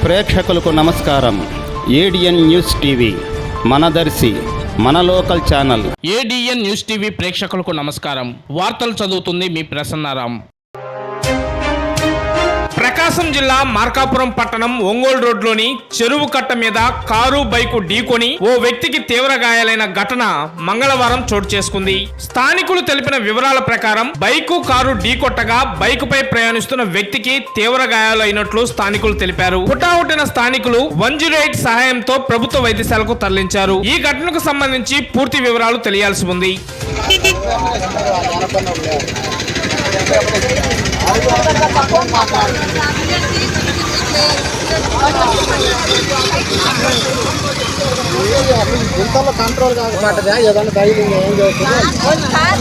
ప్రేక్షకులకు నమస్కారం. ADN news TV మనదర్శి మన local channel. ADN news TV ప్రేక్షకులకు నమస్కారం. వార్తలు చదువుతుంది మీ ప్రసన్నారాం. ప్రకాశం జిల్లా మార్కాపురం పట్టణం ఒంగోలు రోడ్లోని చెరువు కట్ట మీద కారు బైకు ఢీకొని ఓ వ్యక్తికి తీవ్ర గాయాలైన ఘటన మంగళవారం చోటు చేసుకుంది. స్థానికులు తెలిపిన వివరాల ప్రకారం బైకు కారు ఢీకొట్టగా బైకుపై ప్రయాణిస్తున్న వ్యక్తికి తీవ్ర గాయాలు అయినట్లు స్థానికులు తెలిపారు. హుటాహుటిన స్థానికులు 108 సహాయంతో ప్రభుత్వ వైద్యశాలకు తరలించారు. ఈ ఘటనకు సంబంధించి పూర్తి వివరాలు తెలియాల్సి ఉంది. గుంతల్లో కంట్రోల్ కాకపోతే ఏదైనా ధైర్యం ఏం చేస్తుంది.